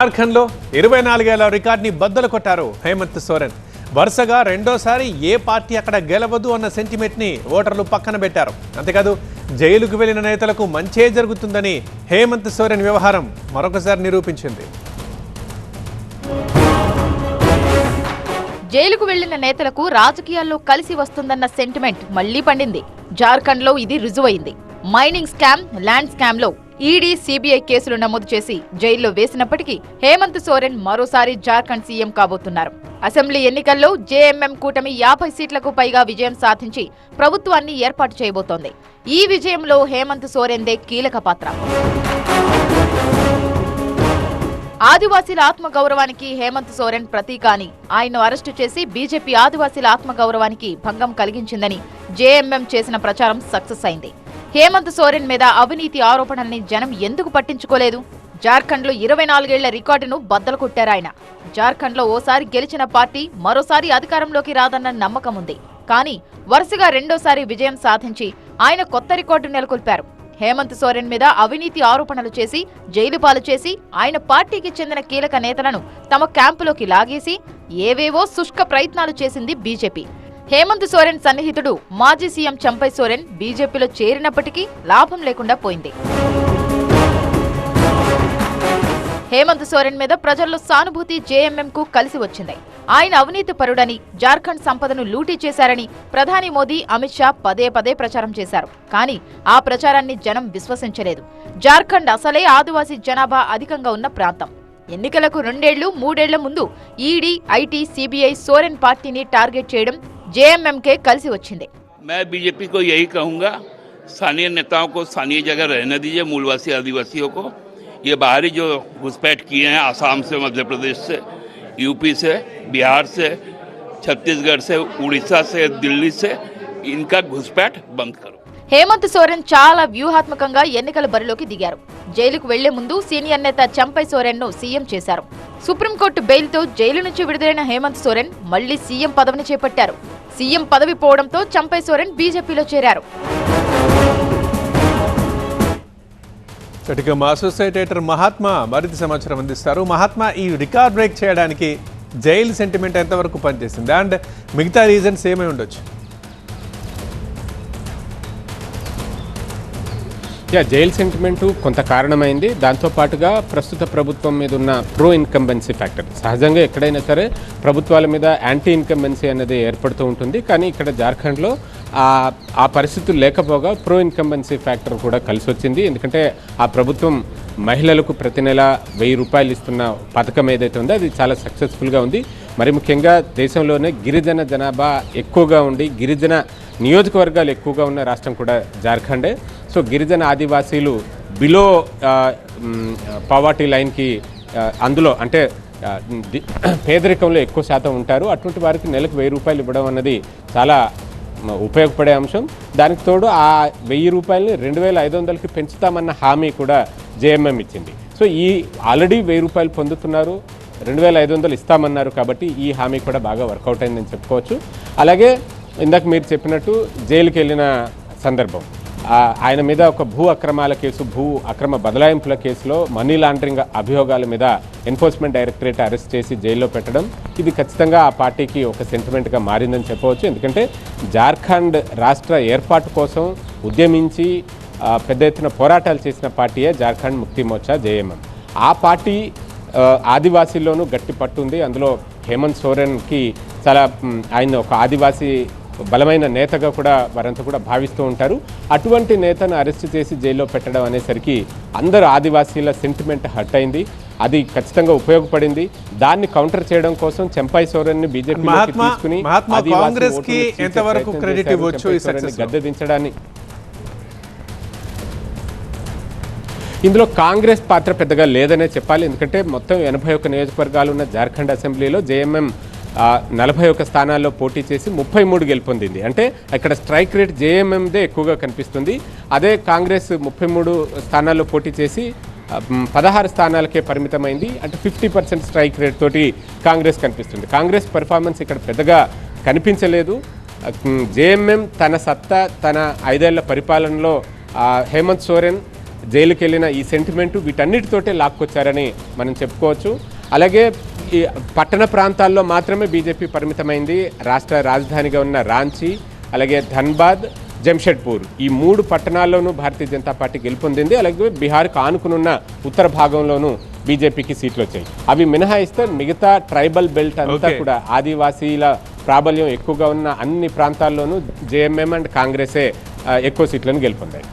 జార్ఖండ్లో 24 ఏళ్ల రికార్డుని బద్దలు కొట్టారు హేమంత్ సోరెన్. వరుసగా రెండోసారి ఏ పార్టీ అక్కడ గెలవదు అన్న సెంటిమెంట్ని ఓటర్లు పక్కన పెట్టారు. అంతేకాదు జైలుకు వెళ్లిన నేతలకు మంచే జరుగుతుందని హేమంత్ సోరెన్ వ్యవహారం మరొకసారి నిరూపించింది. జైలుకు వెళ్లిన నేతలకు రాజకీయాల్లో కలిసి వస్తుందన్న సెంటిమెంట్ మళ్లీ పండింది. జార్ఖండ్లో ఇది రుజువైంది. మైనింగ్ స్కామ్, ల్యాండ్ స్కామ్ లో ఈడీ, సిబిఐ కేసులు నమోదు చేసి జైల్లో వేసినప్పటికీ హేమంత్ సోరెన్ మరోసారి జార్ఖండ్ సీఎం కాబోతున్నారు. అసెంబ్లీ ఎన్నికల్లో జేఎంఎం కూటమి 50 సీట్లకు పైగా విజయం సాధించి ప్రభుత్వాన్ని ఏర్పాటు చేయబోతోంది. ఈ విజయంలో హేమంత్ సోరెన్దే కీలక పాత్ర. ఆదివాసీల ఆత్మగౌరవానికి హేమంత్ సోరెన్ ప్రతీక అని ఆయన్ను అరెస్టు చేసి బీజేపీ ఆదివాసీల ఆత్మగౌరవానికి భంగం కలిగించిందని జేఎంఎం చేసిన ప్రచారం సక్సెస్ అయింది. హేమంత్ సోరెన్ మీద అవినీతి ఆరోపణల్ని జనం ఎందుకు పట్టించుకోలేదు? జార్ఖండ్లో 24 ఏళ్ల రికార్డును బద్దలు కొట్టారాయన. జార్ఖండ్లో ఓసారి గెలిచిన పార్టీ మరోసారి అధికారంలోకి రాదన్న నమ్మకం ఉంది. కానీ వరుసగా రెండోసారి విజయం సాధించి ఆయన కొత్త రికార్డు నెలకొల్పారు. హేమంత్ సోరెన్ మీద అవినీతి ఆరోపణలు చేసి జైలు పాలు చేసి ఆయన పార్టీకి చెందిన కీలక నేతలను తమ క్యాంపులోకి లాగేసి ఏవేవో శుష్క ప్రయత్నాలు చేసింది బీజేపీ. హేమంత్ సోరెన్ సన్నిహితుడు మాజీ సీఎం చంపై సోరెన్ బీజేపీలో చేరినప్పటికీ లాభం లేకుండా పోయింది. హేమంత్ సోరెన్ మీద ప్రజల్లో సానుభూతి జేఎంఎంకు కలిసి వచ్చింది. ఆయన అవినీతి పరుడని, జార్ఖండ్ సంపదను లూటీ చేశారని ప్రధాని మోదీ, అమిత్ షా పదే పదే ప్రచారం చేశారు. కానీ ఆ ప్రచారాన్ని జనం విశ్వసించలేదు. జార్ఖండ్ అసలే ఆదివాసీ జనాభా అధికంగా ఉన్న ప్రాంతం. ఎన్నికలకు 2-3 ఏళ్ల ముందు ఈడీ, ఐటీ, సిబిఐ సోరెన్ పార్టీని టార్గెట్ చేయడం జేఎంఎంకే కలిసి వచ్చింది. मैं बीजेपी को यही कहूँगा, स्थानीय नेताओं को स्थानीय जगह रहने दीजिए. मूलवासी आदिवासियों को ये बाहरी जो घुसपैठ किए हैं आसाम से, मध्य प्रदेश से, यूपी से, बिहार से, छत्तीसगढ़ से, उड़ीसा से, दिल्ली से, इनका घुसपैठ बंद करो. హేమంత్ సోరెన్ చాలా వ్యూహాత్మకంగా ఎన్నికల బరిలోకి దిగారు. జైలుకు వెళ్లే ముందు సీనియర్ నేత చంపై సోరెన్ ను సీఎం చేశారు. సుప్రీంకోర్టు బెయిల్తో జైలు నుంచి విడుదలైన హేమంత్ సోరెన్ మళ్లీ సీఎం పదవిని చేపట్టారు. సీఎం పదవి పోవడంతో చంపై సోరెన్ బీజేపీలో చేరారు. మా అసోసియేట్ ఎడిటర్ మహాత్మా మరింత సమాచారం అందిస్తారు. మహాత్మా, ఈ రికార్డ్ బ్రేక్ చేయడానికి జైలు సెంటిమెంట్ ఎంతవరకు పనిచేసింది అండ్ మిగతా రీజన్స్ ఏమై ఉండొచ్చు? జైలు సెంటిమెంటు కొంత కారణమైంది. దాంతోపాటుగా ప్రస్తుత ప్రభుత్వం మీద ఉన్న ప్రో ఇన్కంబెన్సీ ఫ్యాక్టర్. సహజంగా ఎక్కడైనా సరే ప్రభుత్వాల మీద యాంటీ ఇన్కంబెన్సీ అనేది ఏర్పడుతూ ఉంటుంది. కానీ ఇక్కడ జార్ఖండ్లో ఆ పరిస్థితులు లేకపోగా ప్రో ఇన్కంబెన్సీ ఫ్యాక్టర్ కూడా కలిసి వచ్చింది. ఎందుకంటే ఆ ప్రభుత్వం మహిళలకు ప్రతి నెల 1000 రూపాయలు ఇస్తున్న పథకం ఏదైతే ఉందో అది చాలా సక్సెస్ఫుల్గా ఉంది. మరి ముఖ్యంగా దేశంలోనే గిరిజన జనాభా ఎక్కువగా ఉండి గిరిజన నియోజకవర్గాలు ఎక్కువగా ఉన్న రాష్ట్రం కూడా జార్ఖండే. సో గిరిజన ఆదివాసీలు బిలో పావర్టీ లైన్కి, అందులో అంటే పేదరికంలో ఎక్కువ శాతం ఉంటారు. అటువంటి వారికి నెలకు 1000 రూపాయలు ఇవ్వడం అన్నది చాలా ఉపయోగపడే అంశం. దానికి తోడు ఆ 1000 రూపాయలని 2500కి పెంచుతామన్న హామీ కూడా జేఎంఎం ఇచ్చింది. సో ఈ ఆల్రెడీ 1000 రూపాయలు పొందుతున్నారు, 2500 ఇస్తామన్నారు. కాబట్టి ఈ హామీ కూడా బాగా వర్కౌట్ అయిందని చెప్పుకోవచ్చు. అలాగే ఇందాక మీరు చెప్పినట్టు జైలుకి వెళ్ళిన సందర్భం, ఆయన మీద ఒక భూ అక్రమాల కేసు, భూ అక్రమ బదలాయింపుల కేసులో మనీ లాండరింగ్ అభియోగాల మీద ఎన్ఫోర్స్మెంట్ డైరెక్టరేట్ అరెస్ట్ చేసి జైల్లో పెట్టడం, ఇది ఖచ్చితంగా ఆ పార్టీకి ఒక సెంటిమెంట్గా మారిందని చెప్పవచ్చు. ఎందుకంటే జార్ఖండ్ రాష్ట్ర ఏర్పాటు కోసం ఉద్యమించి పెద్ద ఎత్తున పోరాటాలు చేసిన పార్టీయే జార్ఖండ్ ముక్తి మోర్చా, జేఎంఎం. ఆ పార్టీ ఆదివాసీల్లోనూ గట్టి పట్టుంది. అందులో హేమంత్ సోరెన్కి చాలా ఆయన ఒక ఆదివాసీ బలమైన నేతగా కూడా వారంతా కూడా భావిస్తూ ఉంటారు. అటువంటి నేతను అరెస్ట్ చేసి జైల్లో పెట్టడం అనేసరికి అందరూ ఆదివాసీల సెంటిమెంట్ హర్ట్ అయింది. అది ఖచ్చితంగా ఉపయోగపడింది. దాన్ని కౌంటర్ చేయడం కోసం చంపై సోరెన్ ని బీజేపీలోకి తీసుకుని గద్దె దించడాన్ని, ఇందులో కాంగ్రెస్ పాత్ర పెద్దగా లేదనే చెప్పాలి. ఎందుకంటే మొత్తం 81 నియోజకవర్గాలు ఉన్న జార్ఖండ్ అసెంబ్లీలో జేఎంఎం 41 స్థానాల్లో పోటీ చేసి 33 గెలుపొందింది. అంటే ఇక్కడ స్ట్రైక్ రేట్ జేఎంఎందే ఎక్కువగా కనిపిస్తుంది. అదే కాంగ్రెస్ 33 స్థానాల్లో పోటీ చేసి 16 స్థానాలకే పరిమితమైంది. అంటే 50% స్ట్రైక్ రేట్ తోటి కాంగ్రెస్ కనిపిస్తుంది. కాంగ్రెస్ పెర్ఫార్మెన్స్ ఇక్కడ పెద్దగా కనిపించలేదు. జేఎంఎం తన సత్తా, తన 5 ఏళ్ల పరిపాలనలో హేమంత్ సోరెన్ జైలుకి వెళ్ళిన ఈ సెంటిమెంటు వీటన్నిటితోటే లాక్కొచ్చారని మనం చెప్పుకోవచ్చు. అలాగే ఈ పట్టణ ప్రాంతాల్లో మాత్రమే బీజేపీ పరిమితమైంది. రాష్ట్ర రాజధానిగా ఉన్న రాంచీ, అలాగే ధన్బాద్, జంషెడ్పూర్ ఈ 3 పట్టణాల్లోనూ భారతీయ జనతా పార్టీ గెలుపొందింది. అలాగే బీహార్కు ఆనుకునున్న ఉత్తర భాగంలోనూ బీజేపీకి సీట్లు వచ్చాయి. అవి మినహాయిస్తే మిగతా ట్రైబల్ బెల్ట్ అంతా కూడా ఆదివాసీల ప్రాబల్యం ఎక్కువగా ఉన్న అన్ని ప్రాంతాల్లోనూ జేఎంఎం అండ్ కాంగ్రెసే ఎక్కువ సీట్లను గెలుపొందాయి.